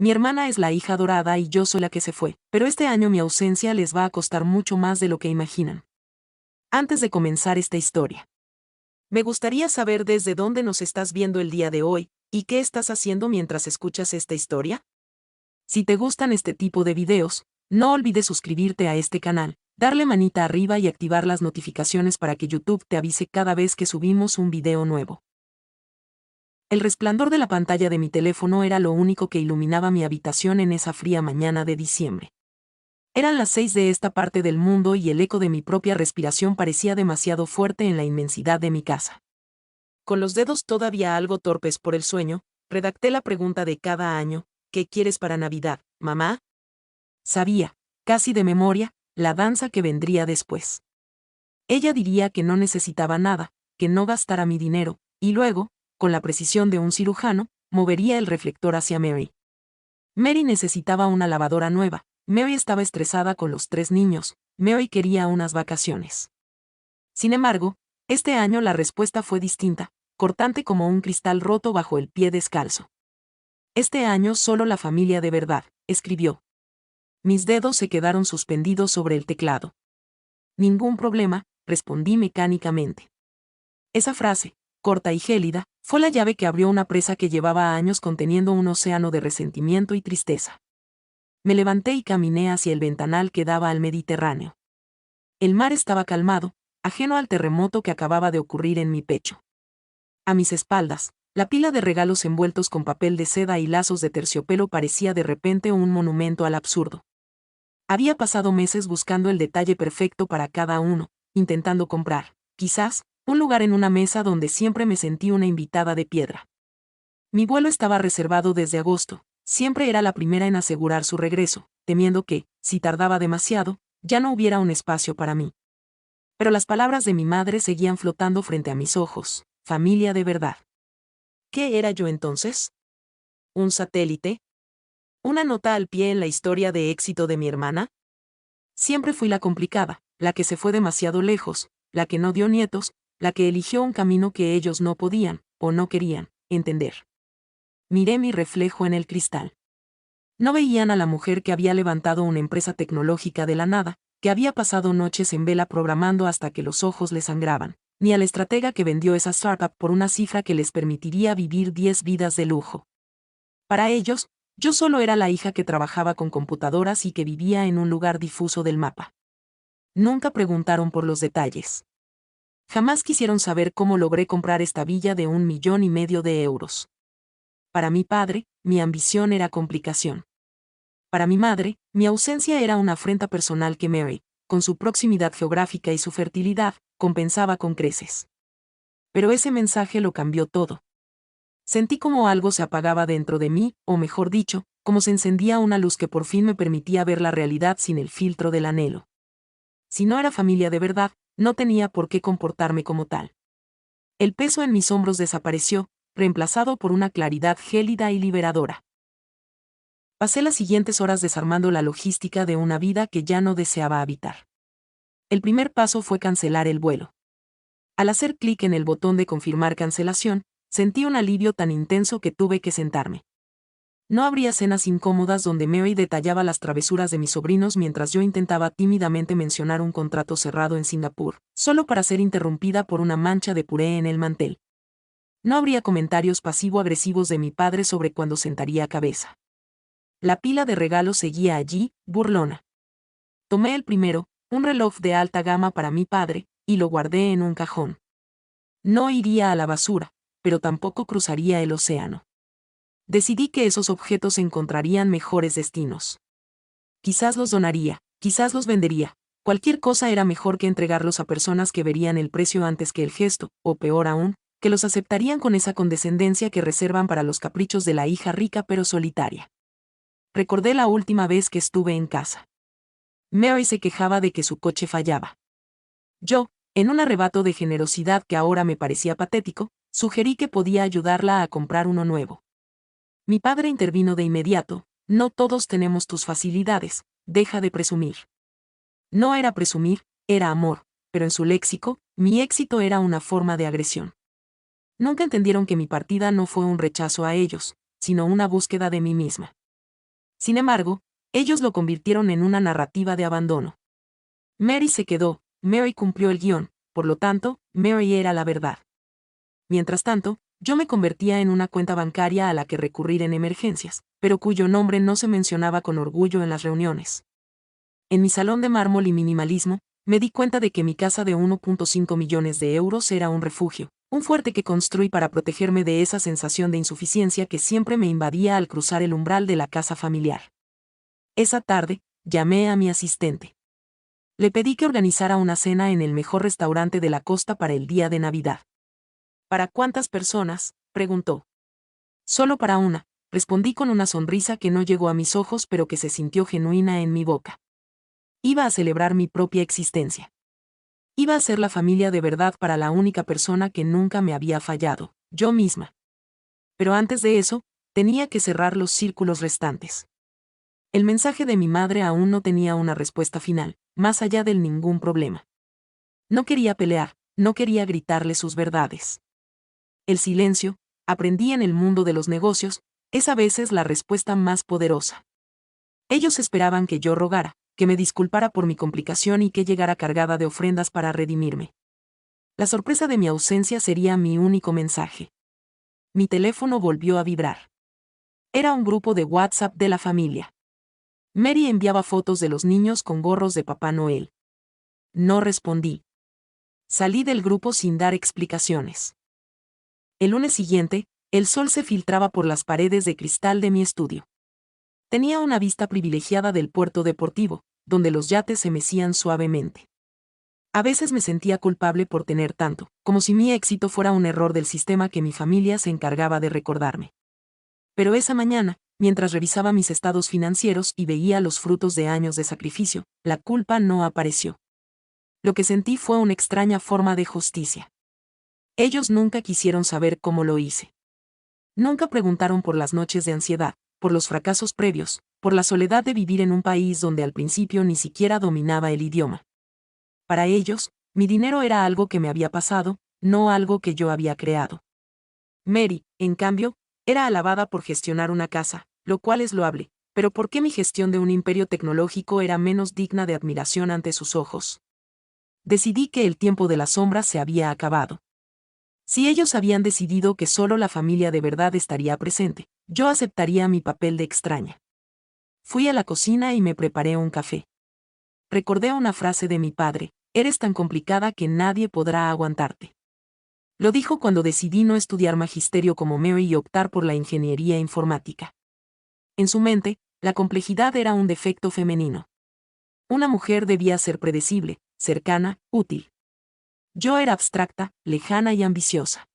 Mi hermana es la hija adorada y yo soy la que se fue, pero este año mi ausencia les va a costar mucho más de lo que imaginan. Antes de comenzar esta historia, me gustaría saber desde dónde nos estás viendo el día de hoy, y qué estás haciendo mientras escuchas esta historia. Si te gustan este tipo de videos, no olvides suscribirte a este canal, darle manita arriba y activar las notificaciones para que YouTube te avise cada vez que subimos un video nuevo. El resplandor de la pantalla de mi teléfono era lo único que iluminaba mi habitación en esa fría mañana de diciembre. Eran las 6 de esta parte del mundo y el eco de mi propia respiración parecía demasiado fuerte en la inmensidad de mi casa. Con los dedos todavía algo torpes por el sueño, redacté la pregunta de cada año: ¿qué quieres para Navidad, mamá? Sabía, casi de memoria, la danza que vendría después. Ella diría que no necesitaba nada, que no gastara mi dinero, y luego, con la precisión de un cirujano, movería el reflector hacia Mary. Mary necesitaba una lavadora nueva, Mary estaba estresada con los 3 niños, Mary quería unas vacaciones. Sin embargo, este año la respuesta fue distinta, cortante como un cristal roto bajo el pie descalzo. Este año solo la familia de verdad, escribió. Mis dedos se quedaron suspendidos sobre el teclado. Ningún problema, respondí mecánicamente. Esa frase, corta y gélida, fue la llave que abrió una presa que llevaba años conteniendo un océano de resentimiento y tristeza. Me levanté y caminé hacia el ventanal que daba al Mediterráneo. El mar estaba calmado, ajeno al terremoto que acababa de ocurrir en mi pecho. A mis espaldas, la pila de regalos envueltos con papel de seda y lazos de terciopelo parecía de repente un monumento al absurdo. Había pasado meses buscando el detalle perfecto para cada uno, intentando comprar, quizás, un lugar en una mesa donde siempre me sentí una invitada de piedra. Mi vuelo estaba reservado desde agosto, siempre era la primera en asegurar su regreso, temiendo que, si tardaba demasiado, ya no hubiera un espacio para mí. Pero las palabras de mi madre seguían flotando frente a mis ojos: familia de verdad. ¿Qué era yo entonces? ¿Un satélite? ¿Una nota al pie en la historia de éxito de mi hermana? Siempre fui la complicada, la que se fue demasiado lejos, la que no dio nietos, la que eligió un camino que ellos no podían, o no querían, entender. Miré mi reflejo en el cristal. No veían a la mujer que había levantado una empresa tecnológica de la nada, que había pasado noches en vela programando hasta que los ojos le sangraban, ni al estratega que vendió esa startup por una cifra que les permitiría vivir 10 vidas de lujo. Para ellos, yo solo era la hija que trabajaba con computadoras y que vivía en un lugar difuso del mapa. Nunca preguntaron por los detalles. Jamás quisieron saber cómo logré comprar esta villa de 1,5 millones de euros. Para mi padre, mi ambición era complicación. Para mi madre, mi ausencia era una afrenta personal que Mary, con su proximidad geográfica y su fertilidad, compensaba con creces. Pero ese mensaje lo cambió todo. Sentí como algo se apagaba dentro de mí, o mejor dicho, como se encendía una luz que por fin me permitía ver la realidad sin el filtro del anhelo. Si no era familia de verdad, no tenía por qué comportarme como tal. El peso en mis hombros desapareció, reemplazado por una claridad gélida y liberadora. Pasé las siguientes horas desarmando la logística de una vida que ya no deseaba habitar. El primer paso fue cancelar el vuelo. Al hacer clic en el botón de confirmar cancelación, sentí un alivio tan intenso que tuve que sentarme. No habría cenas incómodas donde Mary detallaba las travesuras de mis sobrinos mientras yo intentaba tímidamente mencionar un contrato cerrado en Singapur, solo para ser interrumpida por una mancha de puré en el mantel. No habría comentarios pasivo-agresivos de mi padre sobre cuándo sentaría cabeza. La pila de regalos seguía allí, burlona. Tomé el primero, un reloj de alta gama para mi padre, y lo guardé en un cajón. No iría a la basura, pero tampoco cruzaría el océano. Decidí que esos objetos encontrarían mejores destinos. Quizás los donaría, quizás los vendería. Cualquier cosa era mejor que entregarlos a personas que verían el precio antes que el gesto, o peor aún, que los aceptarían con esa condescendencia que reservan para los caprichos de la hija rica pero solitaria. Recordé la última vez que estuve en casa. Mary se quejaba de que su coche fallaba. Yo, en un arrebato de generosidad que ahora me parecía patético, sugerí que podía ayudarla a comprar uno nuevo. Mi padre intervino de inmediato: no todos tenemos tus facilidades, deja de presumir. No era presumir, era amor, pero en su léxico, mi éxito era una forma de agresión. Nunca entendieron que mi partida no fue un rechazo a ellos, sino una búsqueda de mí misma. Sin embargo, ellos lo convirtieron en una narrativa de abandono. Mary se quedó, Mary cumplió el guión, por lo tanto, Mary era la verdad. Mientras tanto, yo me convertía en una cuenta bancaria a la que recurrir en emergencias, pero cuyo nombre no se mencionaba con orgullo en las reuniones. En mi salón de mármol y minimalismo, me di cuenta de que mi casa de 1.5 millones de euros era un refugio, un fuerte que construí para protegerme de esa sensación de insuficiencia que siempre me invadía al cruzar el umbral de la casa familiar. Esa tarde, llamé a mi asistente. Le pedí que organizara una cena en el mejor restaurante de la costa para el día de Navidad. ¿Para cuántas personas?, preguntó. Solo para una, respondí con una sonrisa que no llegó a mis ojos pero que se sintió genuina en mi boca. Iba a celebrar mi propia existencia. Iba a ser la familia de verdad para la única persona que nunca me había fallado, yo misma. Pero antes de eso, tenía que cerrar los círculos restantes. El mensaje de mi madre aún no tenía una respuesta final, más allá del ningún problema. No quería pelear, no quería gritarle sus verdades. El silencio, aprendí en el mundo de los negocios, es a veces la respuesta más poderosa. Ellos esperaban que yo rogara, que me disculpara por mi complicación y que llegara cargada de ofrendas para redimirme. La sorpresa de mi ausencia sería mi único mensaje. Mi teléfono volvió a vibrar. Era un grupo de WhatsApp de la familia. Mary enviaba fotos de los niños con gorros de Papá Noel. No respondí. Salí del grupo sin dar explicaciones. El lunes siguiente, el sol se filtraba por las paredes de cristal de mi estudio. Tenía una vista privilegiada del puerto deportivo, donde los yates se mecían suavemente. A veces me sentía culpable por tener tanto, como si mi éxito fuera un error del sistema que mi familia se encargaba de recordarme. Pero esa mañana, mientras revisaba mis estados financieros y veía los frutos de años de sacrificio, la culpa no apareció. Lo que sentí fue una extraña forma de justicia. Ellos nunca quisieron saber cómo lo hice. Nunca preguntaron por las noches de ansiedad, por los fracasos previos, por la soledad de vivir en un país donde al principio ni siquiera dominaba el idioma. Para ellos, mi dinero era algo que me había pasado, no algo que yo había creado. Mary, en cambio, era alabada por gestionar una casa, lo cual es loable, pero ¿por qué mi gestión de un imperio tecnológico era menos digna de admiración ante sus ojos? Decidí que el tiempo de las sombras se había acabado. Si ellos habían decidido que solo la familia de verdad estaría presente, yo aceptaría mi papel de extraña. Fui a la cocina y me preparé un café. Recordé una frase de mi padre: eres tan complicada que nadie podrá aguantarte. Lo dijo cuando decidí no estudiar magisterio como Mary y optar por la ingeniería informática. En su mente, la complejidad era un defecto femenino. Una mujer debía ser predecible, cercana, útil. Yo era abstracta, lejana y ambiciosa.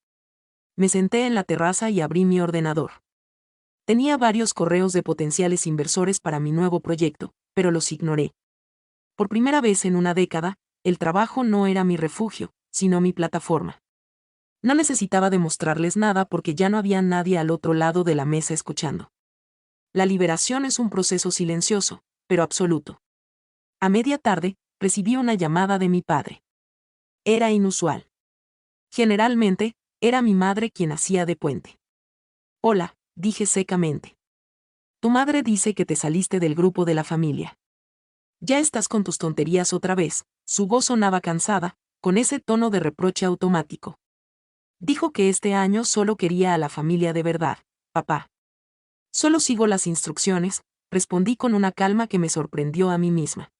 Me senté en la terraza y abrí mi ordenador. Tenía varios correos de potenciales inversores para mi nuevo proyecto, pero los ignoré. Por primera vez en una década, el trabajo no era mi refugio, sino mi plataforma. No necesitaba demostrarles nada porque ya no había nadie al otro lado de la mesa escuchando. La liberación es un proceso silencioso, pero absoluto. A media tarde, recibí una llamada de mi padre. Era inusual. Generalmente, era mi madre quien hacía de puente. Hola, dije secamente. Tu madre dice que te saliste del grupo de la familia. Ya estás con tus tonterías otra vez. Su voz sonaba cansada, con ese tono de reproche automático. Dijo que este año solo quería a la familia de verdad, papá. Solo sigo las instrucciones, respondí con una calma que me sorprendió a mí misma.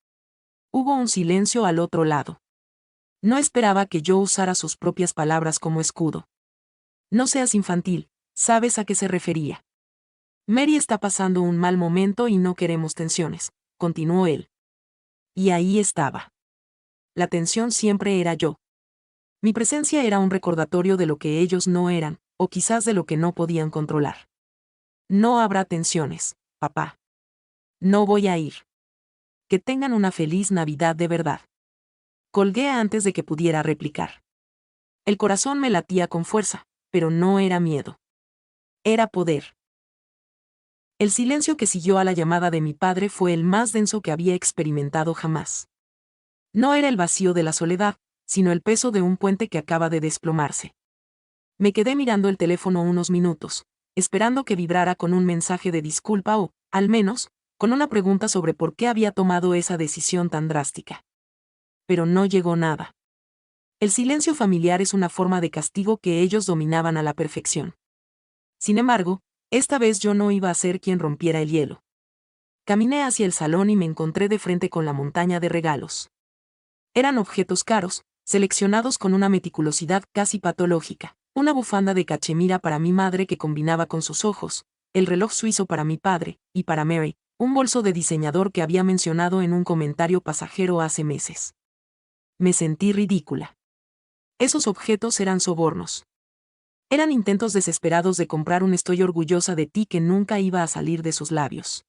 Hubo un silencio al otro lado. No esperaba que yo usara sus propias palabras como escudo. No seas infantil, sabes a qué se refería. Mary está pasando un mal momento y no queremos tensiones, continuó él. Y ahí estaba. La tensión siempre era yo. Mi presencia era un recordatorio de lo que ellos no eran, o quizás de lo que no podían controlar. No habrá tensiones, papá. No voy a ir. Que tengan una feliz Navidad de verdad. Colgué antes de que pudiera replicar. El corazón me latía con fuerza, pero no era miedo. Era poder. El silencio que siguió a la llamada de mi padre fue el más denso que había experimentado jamás. No era el vacío de la soledad, sino el peso de un puente que acaba de desplomarse. Me quedé mirando el teléfono unos minutos, esperando que vibrara con un mensaje de disculpa o, al menos, con una pregunta sobre por qué había tomado esa decisión tan drástica. Pero no llegó nada. El silencio familiar es una forma de castigo que ellos dominaban a la perfección. Sin embargo, esta vez yo no iba a ser quien rompiera el hielo. Caminé hacia el salón y me encontré de frente con la montaña de regalos. Eran objetos caros, seleccionados con una meticulosidad casi patológica. Una bufanda de cachemira para mi madre que combinaba con sus ojos, el reloj suizo para mi padre, y para Mary, un bolso de diseñador que había mencionado en un comentario pasajero hace meses. Me sentí ridícula. Esos objetos eran sobornos. Eran intentos desesperados de comprar un "estoy orgullosa de ti" que nunca iba a salir de sus labios.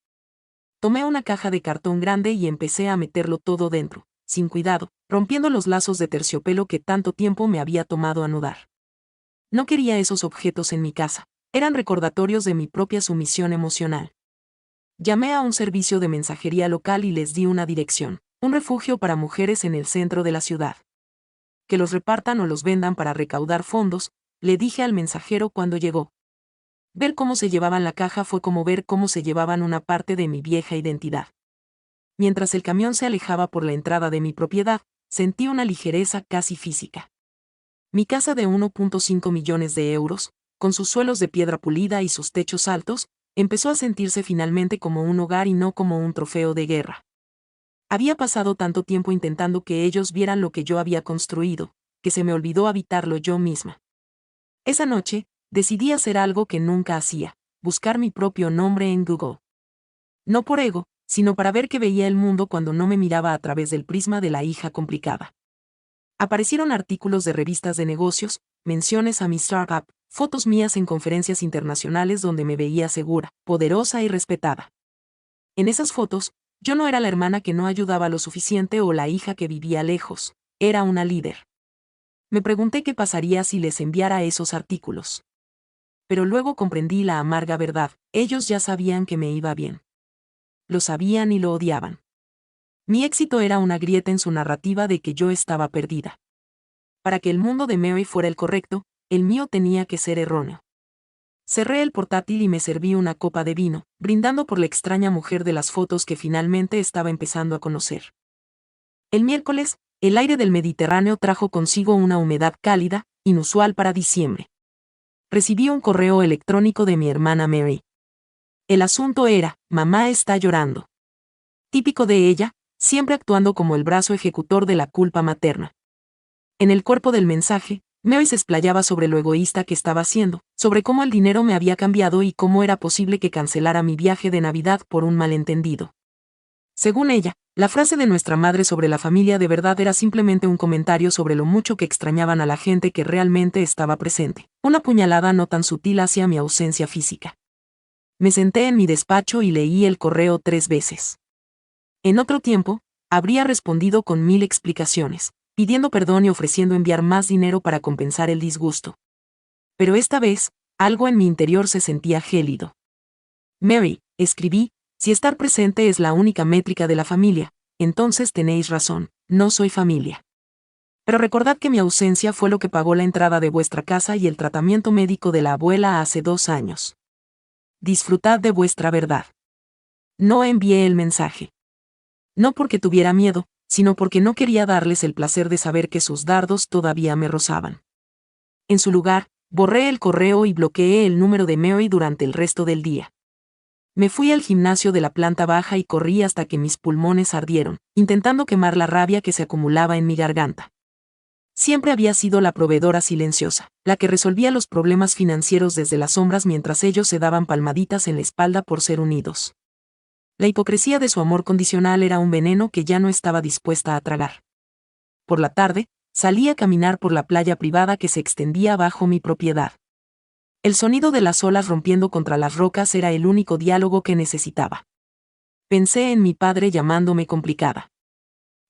Tomé una caja de cartón grande y empecé a meterlo todo dentro, sin cuidado, rompiendo los lazos de terciopelo que tanto tiempo me había tomado anudar. No quería esos objetos en mi casa, eran recordatorios de mi propia sumisión emocional. Llamé a un servicio de mensajería local y les di una dirección, un refugio para mujeres en el centro de la ciudad. Que los repartan o los vendan para recaudar fondos, le dije al mensajero cuando llegó. Ver cómo se llevaban la caja fue como ver cómo se llevaban una parte de mi vieja identidad. Mientras el camión se alejaba por la entrada de mi propiedad, sentí una ligereza casi física. Mi casa de 1.5 millones de euros, con sus suelos de piedra pulida y sus techos altos, empezó a sentirse finalmente como un hogar y no como un trofeo de guerra. Había pasado tanto tiempo intentando que ellos vieran lo que yo había construido, que se me olvidó habitarlo yo misma. Esa noche, decidí hacer algo que nunca hacía, buscar mi propio nombre en Google. No por ego, sino para ver qué veía el mundo cuando no me miraba a través del prisma de la hija complicada. Aparecieron artículos de revistas de negocios, menciones a mi startup, fotos mías en conferencias internacionales donde me veía segura, poderosa y respetada. En esas fotos, yo no era la hermana que no ayudaba lo suficiente o la hija que vivía lejos, era una líder. Me pregunté qué pasaría si les enviara esos artículos. Pero luego comprendí la amarga verdad, ellos ya sabían que me iba bien. Lo sabían y lo odiaban. Mi éxito era una grieta en su narrativa de que yo estaba perdida. Para que el mundo de Mary fuera el correcto, el mío tenía que ser erróneo. Cerré el portátil y me serví una copa de vino, brindando por la extraña mujer de las fotos que finalmente estaba empezando a conocer. El miércoles, el aire del Mediterráneo trajo consigo una humedad cálida, inusual para diciembre. Recibí un correo electrónico de mi hermana Mary. El asunto era, mamá está llorando. Típico de ella, siempre actuando como el brazo ejecutor de la culpa materna. En el cuerpo del mensaje, Mary se explayaba sobre lo egoísta que estaba siendo, sobre cómo el dinero me había cambiado y cómo era posible que cancelara mi viaje de Navidad por un malentendido. Según ella, la frase de nuestra madre sobre la familia de verdad era simplemente un comentario sobre lo mucho que extrañaban a la gente que realmente estaba presente, una puñalada no tan sutil hacia mi ausencia física. Me senté en mi despacho y leí el correo 3 veces. En otro tiempo, habría respondido con 1000 explicaciones, pidiendo perdón y ofreciendo enviar más dinero para compensar el disgusto. Pero esta vez, algo en mi interior se sentía gélido. Mary, escribí, si estar presente es la única métrica de la familia, entonces tenéis razón, no soy familia. Pero recordad que mi ausencia fue lo que pagó la entrada de vuestra casa y el tratamiento médico de la abuela hace 2 años. Disfrutad de vuestra verdad. No envié el mensaje. No porque tuviera miedo, sino porque no quería darles el placer de saber que sus dardos todavía me rozaban. En su lugar, borré el correo y bloqueé el número de Mary durante el resto del día. Me fui al gimnasio de la planta baja y corrí hasta que mis pulmones ardieron, intentando quemar la rabia que se acumulaba en mi garganta. Siempre había sido la proveedora silenciosa, la que resolvía los problemas financieros desde las sombras mientras ellos se daban palmaditas en la espalda por ser unidos. La hipocresía de su amor condicional era un veneno que ya no estaba dispuesta a tragar. Por la tarde, salí a caminar por la playa privada que se extendía bajo mi propiedad. El sonido de las olas rompiendo contra las rocas era el único diálogo que necesitaba. Pensé en mi padre llamándome complicada.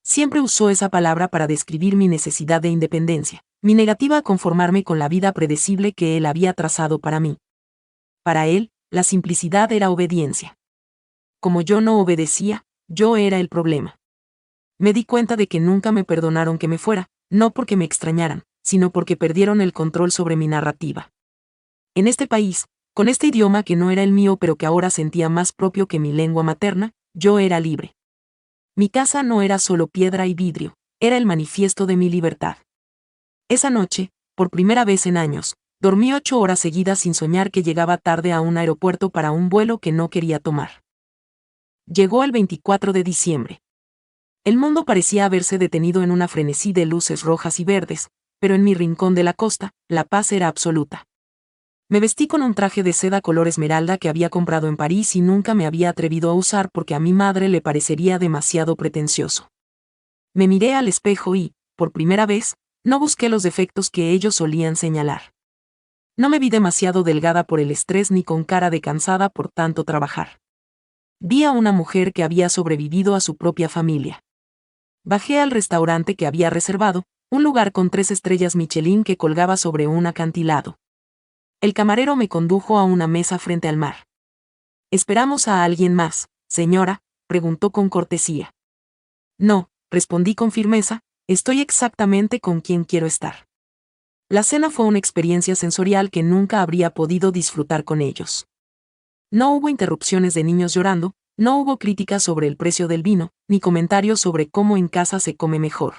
Siempre usó esa palabra para describir mi necesidad de independencia, mi negativa a conformarme con la vida predecible que él había trazado para mí. Para él, la simplicidad era obediencia. Como yo no obedecía, yo era el problema. Me di cuenta de que nunca me perdonaron que me fuera, no porque me extrañaran, sino porque perdieron el control sobre mi narrativa. En este país, Con este idioma que no era el mío pero que ahora sentía más propio que mi lengua materna, yo era libre. Mi casa no era solo piedra y vidrio, era el manifiesto de mi libertad. Esa noche, por primera vez en años, dormí 8 horas seguidas sin soñar que llegaba tarde a un aeropuerto para un vuelo que no quería tomar. Llegó el 24 de diciembre. El mundo parecía haberse detenido en una frenesí de luces rojas y verdes, pero en mi rincón de la costa, la paz era absoluta. Me vestí con un traje de seda color esmeralda que había comprado en París y nunca me había atrevido a usar porque a mi madre le parecería demasiado pretencioso. Me miré al espejo y, por primera vez, no busqué los defectos que ellos solían señalar. No me vi demasiado delgada por el estrés ni con cara de cansada por tanto trabajar. Vi a una mujer que había sobrevivido a su propia familia. Bajé al restaurante que había reservado, un lugar con 3 estrellas Michelin que colgaba sobre un acantilado. El camarero me condujo a una mesa frente al mar. ¿Esperamos a alguien más, señora?, preguntó con cortesía. No, respondí con firmeza, estoy exactamente con quien quiero estar. La cena fue una experiencia sensorial que nunca habría podido disfrutar con ellos. No hubo interrupciones de niños llorando, no hubo críticas sobre el precio del vino, ni comentarios sobre cómo en casa se come mejor.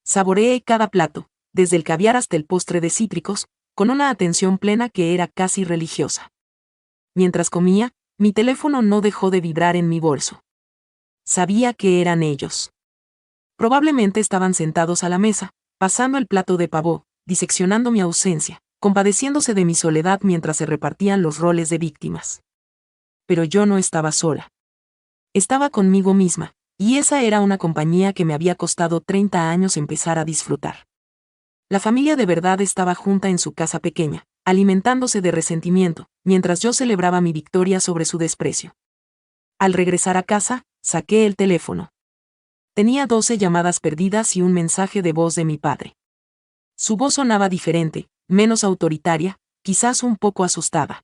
Saboreé cada plato, desde el caviar hasta el postre de cítricos, con una atención plena que era casi religiosa. Mientras comía, mi teléfono no dejó de vibrar en mi bolso. Sabía que eran ellos. Probablemente estaban sentados a la mesa, pasando el plato de pavó, diseccionando mi ausencia, compadeciéndose de mi soledad mientras se repartían los roles de víctimas. Pero yo no estaba sola. Estaba conmigo misma, y esa era una compañía que me había costado 30 años empezar a disfrutar. La familia de verdad estaba junta en su casa pequeña, alimentándose de resentimiento, mientras yo celebraba mi victoria sobre su desprecio. Al regresar a casa, saqué el teléfono. Tenía 12 llamadas perdidas y un mensaje de voz de mi padre. Su voz sonaba diferente, menos autoritaria, quizás un poco asustada.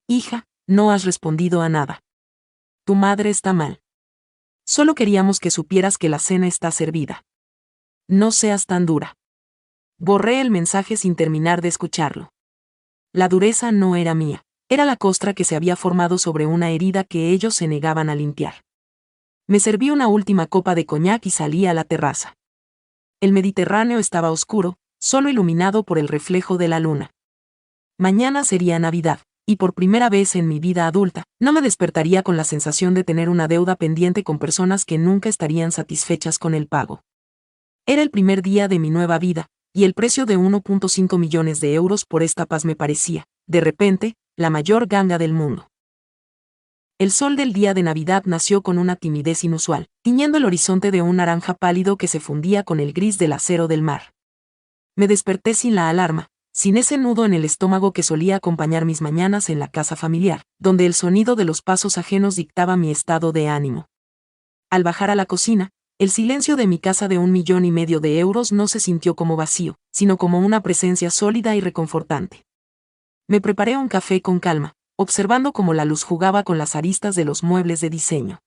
Hija, no has respondido a nada. Tu madre está mal. Solo queríamos que supieras que la cena está servida. No seas tan dura. Borré el mensaje sin terminar de escucharlo. La dureza no era mía, era la costra que se había formado sobre una herida que ellos se negaban a limpiar. Me serví una última copa de coñac y salí a la terraza. El Mediterráneo estaba oscuro, solo iluminado por el reflejo de la luna. Mañana sería Navidad, y por primera vez en mi vida adulta, no me despertaría con la sensación de tener una deuda pendiente con personas que nunca estarían satisfechas con el pago. Era el primer día de mi nueva vida, y el precio de 1.5 millones de euros por esta paz me parecía, de repente, la mayor ganga del mundo. El sol del día de Navidad nació con una timidez inusual, tiñendo el horizonte de un naranja pálido que se fundía con el gris del acero del mar. Me desperté sin la alarma, sin ese nudo en el estómago que solía acompañar mis mañanas en la casa familiar, donde el sonido de los pasos ajenos dictaba mi estado de ánimo. Al bajar a la cocina, el silencio de mi casa de 1,5 millones de euros no se sintió como vacío, sino como una presencia sólida y reconfortante. Me preparé un café con calma, observando cómo la luz jugaba con las aristas de los muebles de diseño.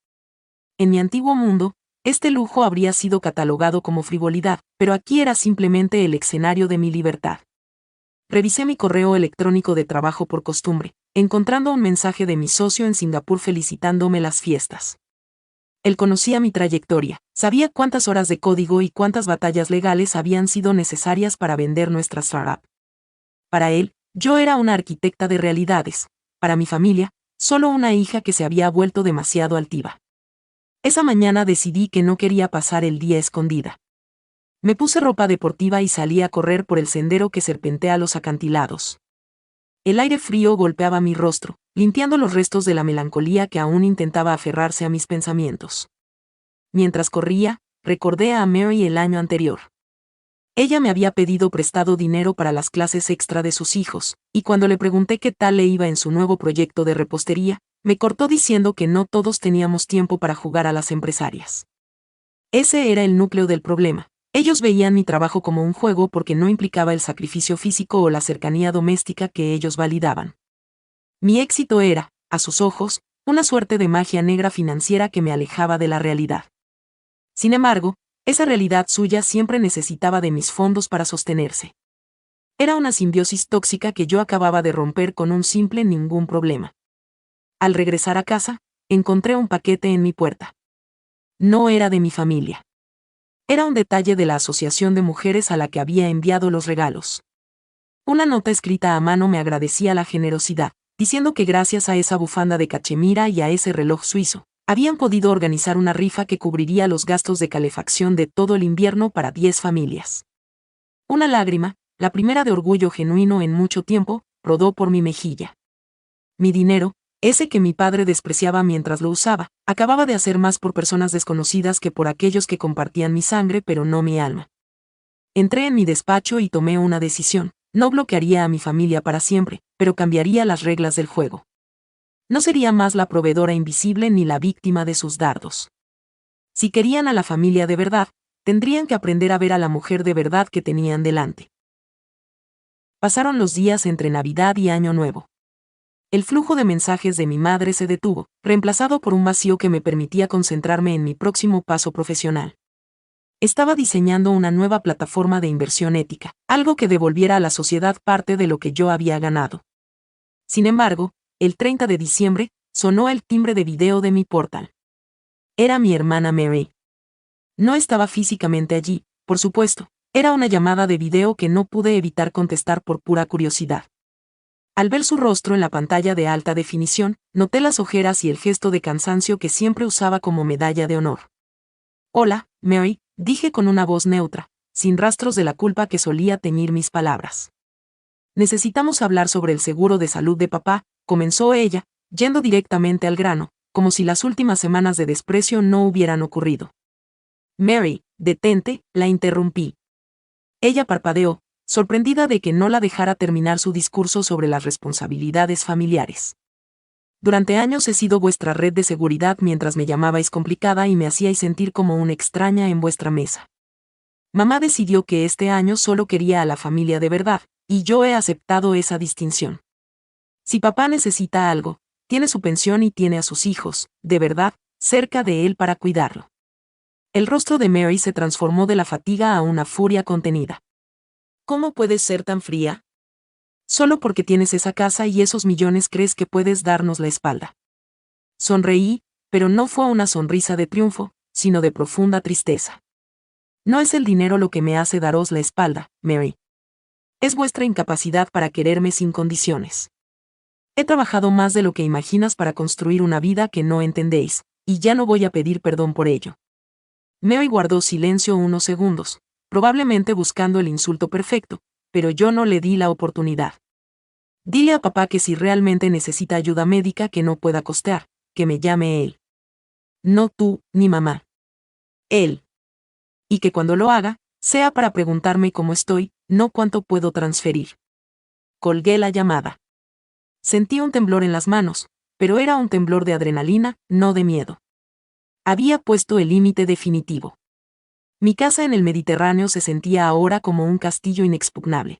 En mi antiguo mundo, este lujo habría sido catalogado como frivolidad, pero aquí era simplemente el escenario de mi libertad. Revisé mi correo electrónico de trabajo por costumbre, encontrando un mensaje de mi socio en Singapur felicitándome las fiestas. Él conocía mi trayectoria, sabía cuántas horas de código y cuántas batallas legales habían sido necesarias para vender nuestra startup. Para él, yo era una arquitecta de realidades. Para mi familia, solo una hija que se había vuelto demasiado altiva. Esa mañana decidí que no quería pasar el día escondida. Me puse ropa deportiva y salí a correr por el sendero que serpentea los acantilados. El aire frío golpeaba mi rostro, limpiando los restos de la melancolía que aún intentaba aferrarse a mis pensamientos. Mientras corría, recordé a Mary el año anterior. Ella me había pedido prestado dinero para las clases extra de sus hijos, y cuando le pregunté qué tal le iba en su nuevo proyecto de repostería, me cortó diciendo que no todos teníamos tiempo para jugar a las empresarias. Ese era el núcleo del problema. Ellos veían mi trabajo como un juego porque no implicaba el sacrificio físico o la cercanía doméstica que ellos validaban. Mi éxito era, a sus ojos, una suerte de magia negra financiera que me alejaba de la realidad. Sin embargo, esa realidad suya siempre necesitaba de mis fondos para sostenerse. Era una simbiosis tóxica que yo acababa de romper con un simple ningún problema. Al regresar a casa, encontré un paquete en mi puerta. No era de mi familia. Era un detalle de la asociación de mujeres a la que había enviado los regalos. Una nota escrita a mano me agradecía la generosidad, diciendo que gracias a esa bufanda de cachemira y a ese reloj suizo, habían podido organizar una rifa que cubriría los gastos de calefacción de todo el invierno para 10 familias. Una lágrima, la primera de orgullo genuino en mucho tiempo, rodó por mi mejilla. Mi dinero, ese que mi padre despreciaba mientras lo usaba, acababa de hacer más por personas desconocidas que por aquellos que compartían mi sangre pero no mi alma. Entré en mi despacho y tomé una decisión. No bloquearía a mi familia para siempre, pero cambiaría las reglas del juego. No sería más la proveedora invisible ni la víctima de sus dardos. Si querían a la familia de verdad, tendrían que aprender a ver a la mujer de verdad que tenían delante. Pasaron los días entre Navidad y Año Nuevo. El flujo de mensajes de mi madre se detuvo, reemplazado por un vacío que me permitía concentrarme en mi próximo paso profesional. Estaba diseñando una nueva plataforma de inversión ética, algo que devolviera a la sociedad parte de lo que yo había ganado. Sin embargo, el 30 de diciembre, sonó el timbre de video de mi portal. Era mi hermana Mary. No estaba físicamente allí, por supuesto, era una llamada de video que no pude evitar contestar por pura curiosidad. Al ver su rostro en la pantalla de alta definición, noté las ojeras y el gesto de cansancio que siempre usaba como medalla de honor. Hola, Mary, dije con una voz neutra, sin rastros de la culpa que solía teñir mis palabras. Necesitamos hablar sobre el seguro de salud de papá, comenzó ella, yendo directamente al grano, como si las últimas semanas de desprecio no hubieran ocurrido. Mary, detente, la interrumpí. Ella parpadeó, sorprendida de que no la dejara terminar su discurso sobre las responsabilidades familiares. Durante años he sido vuestra red de seguridad mientras me llamabais complicada y me hacíais sentir como una extraña en vuestra mesa. Mamá decidió que este año solo quería a la familia de verdad, y yo he aceptado esa distinción. Si papá necesita algo, tiene su pensión y tiene a sus hijos, de verdad, cerca de él para cuidarlo. El rostro de Mary se transformó de la fatiga a una furia contenida. ¿Cómo puedes ser tan fría? Solo porque tienes esa casa y esos millones crees que puedes darnos la espalda. Sonreí, pero no fue una sonrisa de triunfo, sino de profunda tristeza. No es el dinero lo que me hace daros la espalda, Mary. Es vuestra incapacidad para quererme sin condiciones. He trabajado más de lo que imaginas para construir una vida que no entendéis, y ya no voy a pedir perdón por ello. Mary guardó silencio unos segundos, probablemente buscando el insulto perfecto, pero yo no le di la oportunidad. Dile a papá que si realmente necesita ayuda médica que no pueda costear, que me llame él. No tú, ni mamá. Él. Y que cuando lo haga, sea para preguntarme cómo estoy, no cuánto puedo transferir. Colgué la llamada. Sentí un temblor en las manos, pero era un temblor de adrenalina, no de miedo. Había puesto el límite definitivo. Mi casa en el Mediterráneo se sentía ahora como un castillo inexpugnable.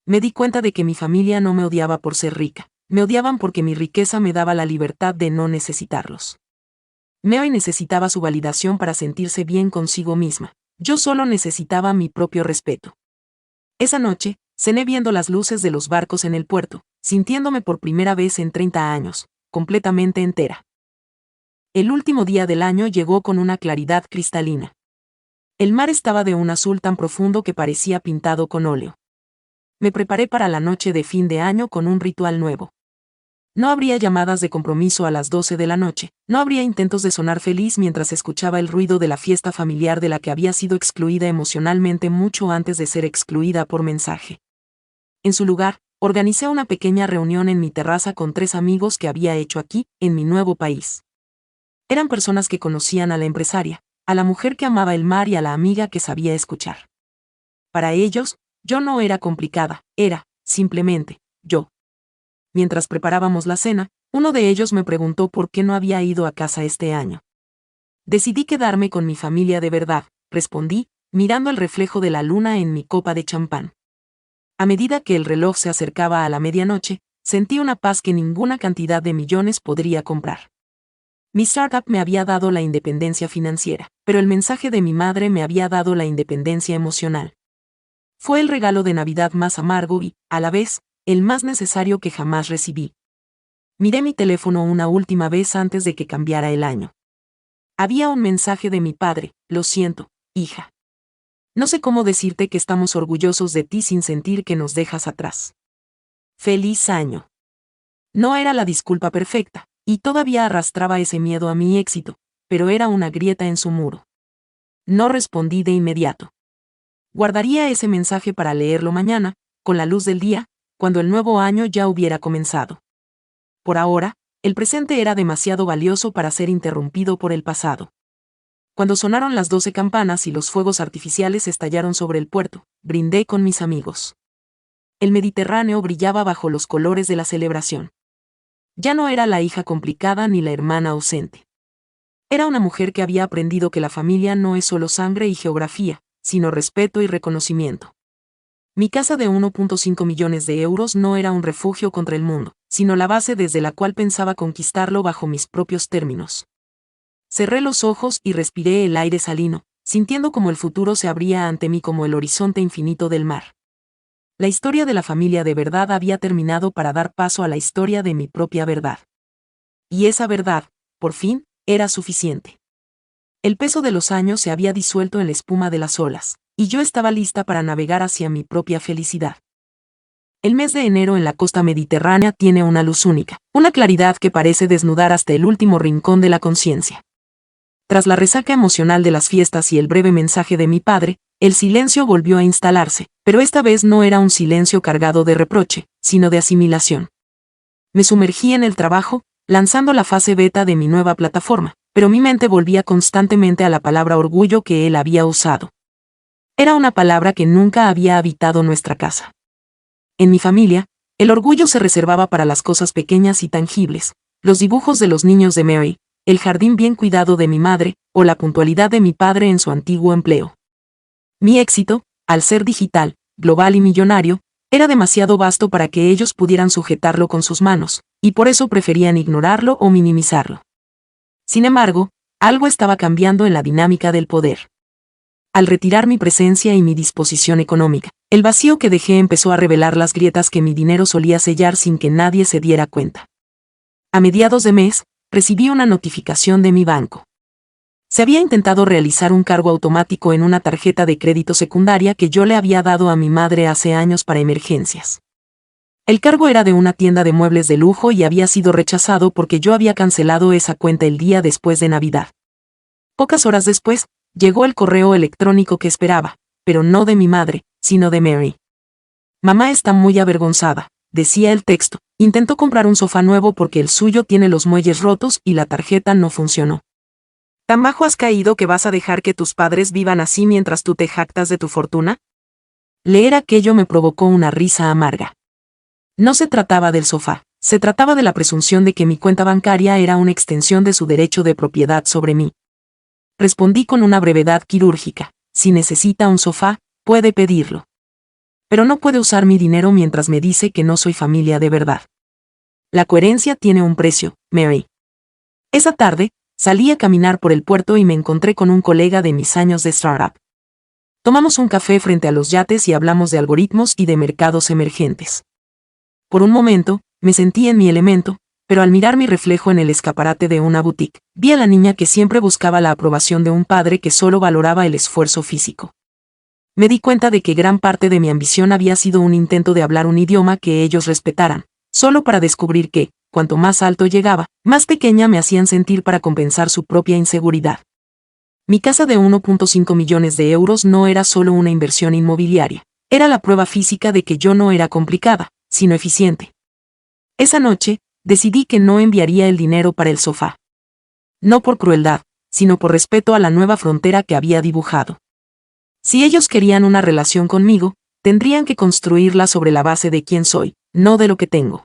Me di cuenta de que mi familia no me odiaba por ser rica, me odiaban porque mi riqueza me daba la libertad de no necesitarlos. Mary necesitaba su validación para sentirse bien consigo misma, yo solo necesitaba mi propio respeto. Esa noche, cené viendo las luces de los barcos en el puerto, sintiéndome por primera vez en 30 años, completamente entera. El último día del año llegó con una claridad cristalina. El mar estaba de un azul tan profundo que parecía pintado con óleo. Me preparé para la noche de fin de año con un ritual nuevo. No habría llamadas de compromiso a las 12 de la noche, no habría intentos de sonar feliz mientras escuchaba el ruido de la fiesta familiar de la que había sido excluida emocionalmente mucho antes de ser excluida por mensaje. En su lugar, organicé una pequeña reunión en mi terraza con 3 amigos que había hecho aquí, en mi nuevo país. Eran personas que conocían a la empresaria, a la mujer que amaba el mar y a la amiga que sabía escuchar. Para ellos, yo no era complicada, era, simplemente, yo. Mientras preparábamos la cena, uno de ellos me preguntó por qué no había ido a casa este año. Decidí quedarme con mi familia de verdad, respondí, mirando el reflejo de la luna en mi copa de champán. A medida que el reloj se acercaba a la medianoche, sentí una paz que ninguna cantidad de millones podría comprar. Mi startup me había dado la independencia financiera, pero el mensaje de mi madre me había dado la independencia emocional. Fue el regalo de Navidad más amargo y, a la vez, el más necesario que jamás recibí. Miré mi teléfono una última vez antes de que cambiara el año. Había un mensaje de mi padre: lo siento, hija. No sé cómo decirte que estamos orgullosos de ti sin sentir que nos dejas atrás. ¡Feliz año! No era la disculpa perfecta, y todavía arrastraba ese miedo a mi éxito, pero era una grieta en su muro. No respondí de inmediato. Guardaría ese mensaje para leerlo mañana, con la luz del día, cuando el nuevo año ya hubiera comenzado. Por ahora, el presente era demasiado valioso para ser interrumpido por el pasado. Cuando sonaron las 12 campanas y los fuegos artificiales estallaron sobre el puerto, brindé con mis amigos. El Mediterráneo brillaba bajo los colores de la celebración. Ya no era la hija complicada ni la hermana ausente. Era una mujer que había aprendido que la familia no es solo sangre y geografía, sino respeto y reconocimiento. Mi casa de 1.5 millones de euros no era un refugio contra el mundo, sino la base desde la cual pensaba conquistarlo bajo mis propios términos. Cerré los ojos y respiré el aire salino, sintiendo como el futuro se abría ante mí como el horizonte infinito del mar. La historia de la familia de verdad había terminado para dar paso a la historia de mi propia verdad. Y esa verdad, por fin, era suficiente. El peso de los años se había disuelto en la espuma de las olas, y yo estaba lista para navegar hacia mi propia felicidad. El mes de enero en la costa mediterránea tiene una luz única, una claridad que parece desnudar hasta el último rincón de la conciencia. Tras la resaca emocional de las fiestas y el breve mensaje de mi padre, el silencio volvió a instalarse, pero esta vez no era un silencio cargado de reproche, sino de asimilación. Me sumergí en el trabajo, lanzando la fase beta de mi nueva plataforma, pero mi mente volvía constantemente a la palabra orgullo que él había usado. Era una palabra que nunca había habitado nuestra casa. En mi familia, el orgullo se reservaba para las cosas pequeñas y tangibles, los dibujos de los niños de Mary, el jardín bien cuidado de mi madre, o la puntualidad de mi padre en su antiguo empleo. Mi éxito, al ser digital, global y millonario, era demasiado vasto para que ellos pudieran sujetarlo con sus manos, y por eso preferían ignorarlo o minimizarlo. Sin embargo, algo estaba cambiando en la dinámica del poder. Al retirar mi presencia y mi disposición económica, el vacío que dejé empezó a revelar las grietas que mi dinero solía sellar sin que nadie se diera cuenta. A mediados de mes, recibí una notificación de mi banco. Se había intentado realizar un cargo automático en una tarjeta de crédito secundaria que yo le había dado a mi madre hace años para emergencias. El cargo era de una tienda de muebles de lujo y había sido rechazado porque yo había cancelado esa cuenta el día después de Navidad. Pocas horas después, llegó el correo electrónico que esperaba, pero no de mi madre, sino de Mary. Mamá está muy avergonzada, decía el texto. Intentó comprar un sofá nuevo porque el suyo tiene los muelles rotos y la tarjeta no funcionó. ¿Tan bajo has caído que vas a dejar que tus padres vivan así mientras tú te jactas de tu fortuna? Leer aquello me provocó una risa amarga. No se trataba del sofá, se trataba de la presunción de que mi cuenta bancaria era una extensión de su derecho de propiedad sobre mí. Respondí con una brevedad quirúrgica: si necesita un sofá, puede pedirlo. Pero no puede usar mi dinero mientras me dice que no soy familia de verdad. La coherencia tiene un precio, Mary. Esa tarde, salí a caminar por el puerto y me encontré con un colega de mis años de startup. Tomamos un café frente a los yates y hablamos de algoritmos y de mercados emergentes. Por un momento, me sentí en mi elemento, pero al mirar mi reflejo en el escaparate de una boutique, vi a la niña que siempre buscaba la aprobación de un padre que solo valoraba el esfuerzo físico. Me di cuenta de que gran parte de mi ambición había sido un intento de hablar un idioma que ellos respetaran, solo para descubrir que, cuanto más alto llegaba, más pequeña me hacían sentir para compensar su propia inseguridad. Mi casa de 1.5 millones de euros no era solo una inversión inmobiliaria, era la prueba física de que yo no era complicada, sino eficiente. Esa noche, decidí que no enviaría el dinero para el sofá. No por crueldad, sino por respeto a la nueva frontera que había dibujado. Si ellos querían una relación conmigo, tendrían que construirla sobre la base de quién soy, no de lo que tengo.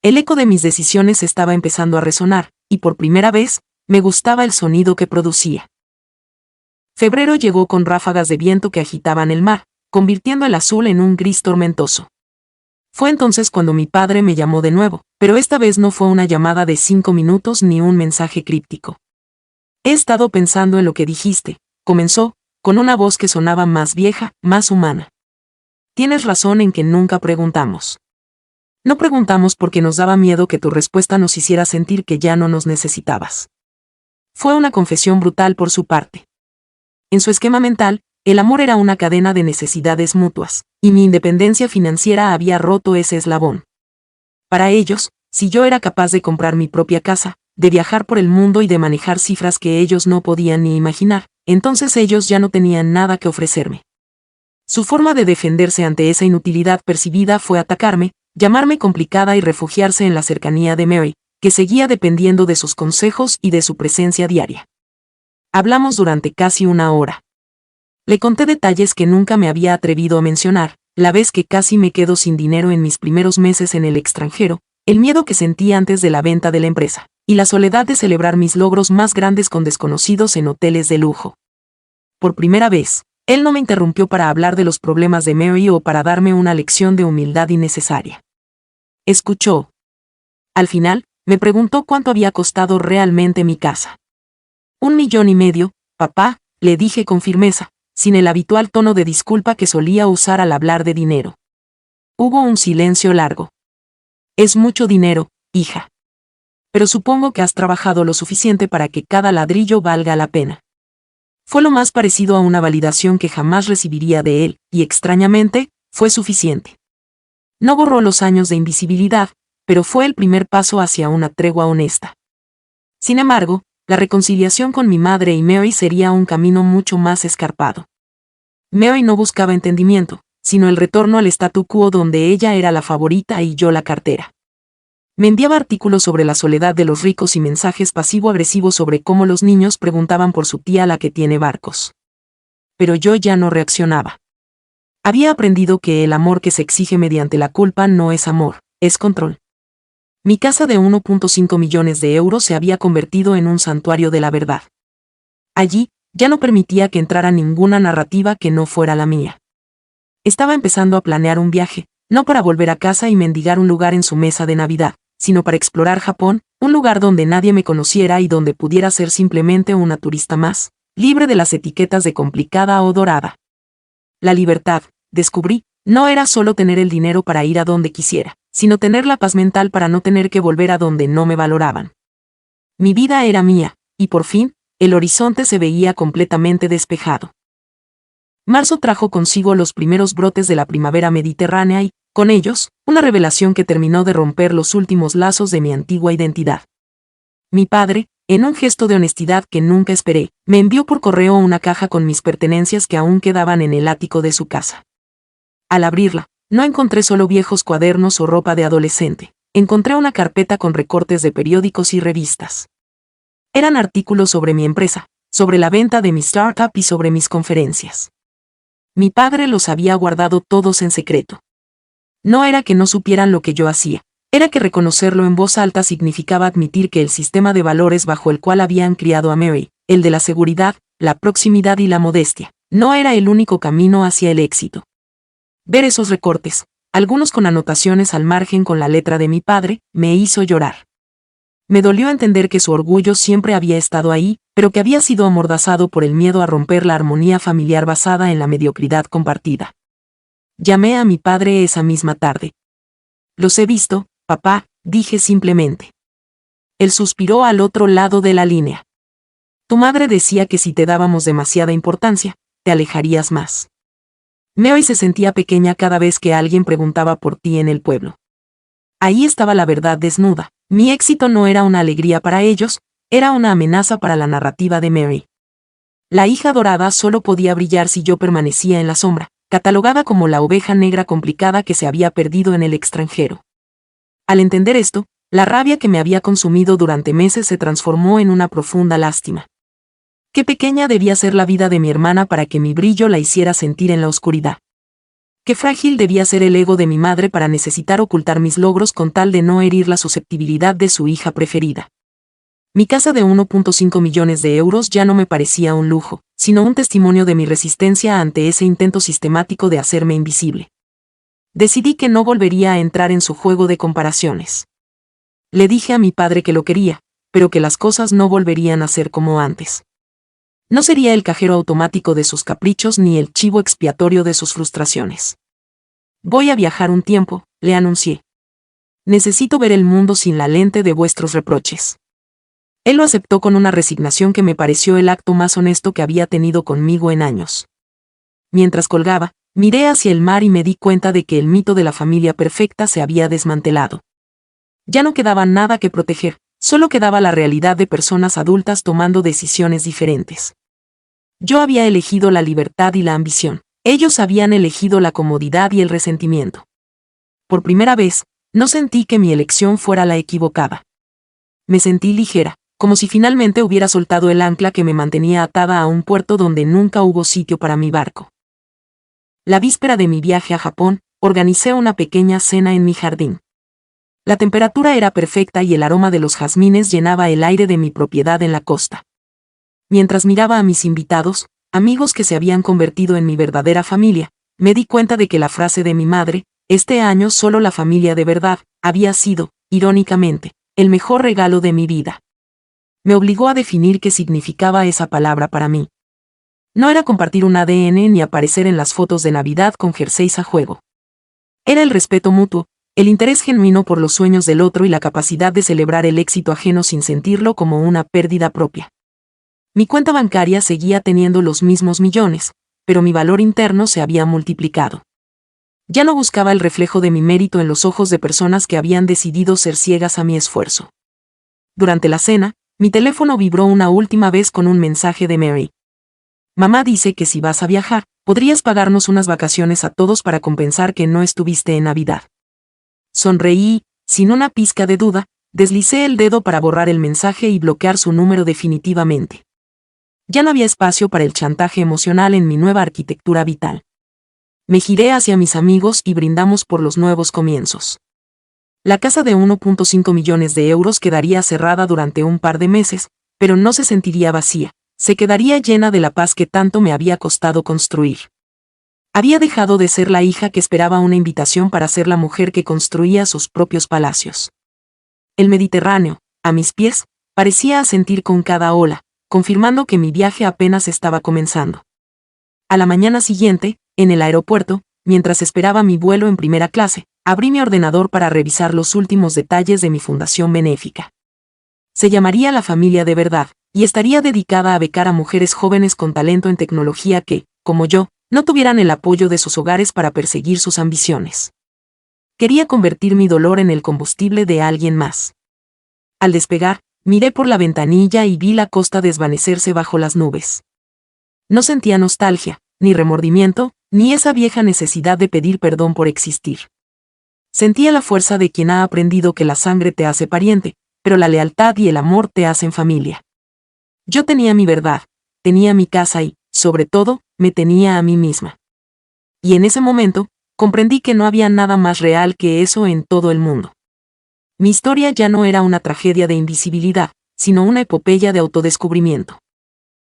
El eco de mis decisiones estaba empezando a resonar, y por primera vez, me gustaba el sonido que producía. Febrero llegó con ráfagas de viento que agitaban el mar, convirtiendo el azul en un gris tormentoso. Fue entonces cuando mi padre me llamó de nuevo, pero esta vez no fue una llamada de 5 minutos ni un mensaje críptico. He estado pensando en lo que dijiste, comenzó, con una voz que sonaba más vieja, más humana. Tienes razón en que nunca preguntamos. No preguntamos porque nos daba miedo que tu respuesta nos hiciera sentir que ya no nos necesitabas. Fue una confesión brutal por su parte. En su esquema mental, el amor era una cadena de necesidades mutuas, y mi independencia financiera había roto ese eslabón. Para ellos, si yo era capaz de comprar mi propia casa, de viajar por el mundo y de manejar cifras que ellos no podían ni imaginar, entonces ellos ya no tenían nada que ofrecerme. Su forma de defenderse ante esa inutilidad percibida fue atacarme, llamarme complicada y refugiarse en la cercanía de Mary, que seguía dependiendo de sus consejos y de su presencia diaria. Hablamos durante casi una hora. Le conté detalles que nunca me había atrevido a mencionar, la vez que casi me quedo sin dinero en mis primeros meses en el extranjero, el miedo que sentí antes de la venta de la empresa, y la soledad de celebrar mis logros más grandes con desconocidos en hoteles de lujo. Por primera vez, él no me interrumpió para hablar de los problemas de Mary o para darme una lección de humildad innecesaria. Escuchó. Al final, me preguntó cuánto había costado realmente mi casa. $1,5 millones, papá, le dije con firmeza, sin el habitual tono de disculpa que solía usar al hablar de dinero. Hubo un silencio largo. Es mucho dinero, hija. Pero supongo que has trabajado lo suficiente para que cada ladrillo valga la pena. Fue lo más parecido a una validación que jamás recibiría de él, y extrañamente, fue suficiente. No borró los años de invisibilidad, pero fue el primer paso hacia una tregua honesta. Sin embargo, la reconciliación con mi madre y Mary sería un camino mucho más escarpado. Mary no buscaba entendimiento, sino el retorno al statu quo donde ella era la favorita y yo la cartera. Me enviaba artículos sobre la soledad de los ricos y mensajes pasivo-agresivos sobre cómo los niños preguntaban por su tía la que tiene barcos. Pero yo ya no reaccionaba. Había aprendido que el amor que se exige mediante la culpa no es amor, es control. Mi casa de 1,5 millones de euros se había convertido en un santuario de la verdad. Allí, ya no permitía que entrara ninguna narrativa que no fuera la mía. Estaba empezando a planear un viaje, no para volver a casa y mendigar un lugar en su mesa de Navidad, sino para explorar Japón, un lugar donde nadie me conociera y donde pudiera ser simplemente una turista más, libre de las etiquetas de complicada o dorada. La libertad, descubrí, no era solo tener el dinero para ir a donde quisiera, sino tener la paz mental para no tener que volver a donde no me valoraban. Mi vida era mía, y por fin, el horizonte se veía completamente despejado. Marzo trajo consigo los primeros brotes de la primavera mediterránea y, con ellos, una revelación que terminó de romper los últimos lazos de mi antigua identidad. Mi padre, en un gesto de honestidad que nunca esperé, me envió por correo una caja con mis pertenencias que aún quedaban en el ático de su casa. Al abrirla, no encontré solo viejos cuadernos o ropa de adolescente, encontré una carpeta con recortes de periódicos y revistas. Eran artículos sobre mi empresa, sobre la venta de mi startup y sobre mis conferencias. Mi padre los había guardado todos en secreto. No era que no supieran lo que yo hacía, era que reconocerlo en voz alta significaba admitir que el sistema de valores bajo el cual habían criado a Mary, el de la seguridad, la proximidad y la modestia, no era el único camino hacia el éxito. Ver esos recortes, algunos con anotaciones al margen con la letra de mi padre, me hizo llorar. Me dolió entender que su orgullo siempre había estado ahí, pero que había sido amordazado por el miedo a romper la armonía familiar basada en la mediocridad compartida. Llamé a mi padre esa misma tarde. Los he visto, papá, dije simplemente. Él suspiró al otro lado de la línea. Tu madre decía que si te dábamos demasiada importancia, te alejarías más. Mary se sentía pequeña cada vez que alguien preguntaba por ti en el pueblo. Ahí estaba la verdad desnuda. Mi éxito no era una alegría para ellos, era una amenaza para la narrativa de Mary. La hija dorada solo podía brillar si yo permanecía en la sombra, catalogada como la oveja negra complicada que se había perdido en el extranjero. Al entender esto, la rabia que me había consumido durante meses se transformó en una profunda lástima. Qué pequeña debía ser la vida de mi hermana para que mi brillo la hiciera sentir en la oscuridad. Qué frágil debía ser el ego de mi madre para necesitar ocultar mis logros con tal de no herir la susceptibilidad de su hija preferida. Mi casa de 1,5 millones de euros ya no me parecía un lujo, sino un testimonio de mi resistencia ante ese intento sistemático de hacerme invisible. Decidí que no volvería a entrar en su juego de comparaciones. Le dije a mi padre que lo quería, pero que las cosas no volverían a ser como antes. No sería el cajero automático de sus caprichos ni el chivo expiatorio de sus frustraciones. Voy a viajar un tiempo, le anuncié. Necesito ver el mundo sin la lente de vuestros reproches. Él lo aceptó con una resignación que me pareció el acto más honesto que había tenido conmigo en años. Mientras colgaba, miré hacia el mar y me di cuenta de que el mito de la familia perfecta se había desmantelado. Ya no quedaba nada que proteger, solo quedaba la realidad de personas adultas tomando decisiones diferentes. Yo había elegido la libertad y la ambición. Ellos habían elegido la comodidad y el resentimiento. Por primera vez, no sentí que mi elección fuera la equivocada. Me sentí ligera, como si finalmente hubiera soltado el ancla que me mantenía atada a un puerto donde nunca hubo sitio para mi barco. La víspera de mi viaje a Japón, organicé una pequeña cena en mi jardín. La temperatura era perfecta y el aroma de los jazmines llenaba el aire de mi propiedad en la costa. Mientras miraba a mis invitados, amigos que se habían convertido en mi verdadera familia, me di cuenta de que la frase de mi madre, este año solo la familia de verdad, había sido, irónicamente, el mejor regalo de mi vida. Me obligó a definir qué significaba esa palabra para mí. No era compartir un ADN ni aparecer en las fotos de Navidad con jerseys a juego. Era el respeto mutuo, el interés genuino por los sueños del otro y la capacidad de celebrar el éxito ajeno sin sentirlo como una pérdida propia. Mi cuenta bancaria seguía teniendo los mismos millones, pero mi valor interno se había multiplicado. Ya no buscaba el reflejo de mi mérito en los ojos de personas que habían decidido ser ciegas a mi esfuerzo. Durante la cena, mi teléfono vibró una última vez con un mensaje de Mary. Mamá dice que si vas a viajar, podrías pagarnos unas vacaciones a todos para compensar que no estuviste en Navidad. Sonreí y, sin una pizca de duda, deslicé el dedo para borrar el mensaje y bloquear su número definitivamente. Ya no había espacio para el chantaje emocional en mi nueva arquitectura vital. Me giré hacia mis amigos y brindamos por los nuevos comienzos. La casa de 1.5 millones de euros quedaría cerrada durante un par de meses, pero no se sentiría vacía, se quedaría llena de la paz que tanto me había costado construir. Había dejado de ser la hija que esperaba una invitación para ser la mujer que construía sus propios palacios. El Mediterráneo, a mis pies, parecía asentir con cada ola, confirmando que mi viaje apenas estaba comenzando. A la mañana siguiente, en el aeropuerto, mientras esperaba mi vuelo en primera clase, abrí mi ordenador para revisar los últimos detalles de mi fundación benéfica. Se llamaría La Familia de Verdad, y estaría dedicada a becar a mujeres jóvenes con talento en tecnología que, como yo, no tuvieran el apoyo de sus hogares para perseguir sus ambiciones. Quería convertir mi dolor en el combustible de alguien más. Al despegar, miré por la ventanilla y vi la costa desvanecerse bajo las nubes. No sentía nostalgia, ni remordimiento, ni esa vieja necesidad de pedir perdón por existir. Sentía la fuerza de quien ha aprendido que la sangre te hace pariente, pero la lealtad y el amor te hacen familia. Yo tenía mi verdad, tenía mi casa y, sobre todo, me tenía a mí misma. Y en ese momento, comprendí que no había nada más real que eso en todo el mundo. Mi historia ya no era una tragedia de invisibilidad, sino una epopeya de autodescubrimiento.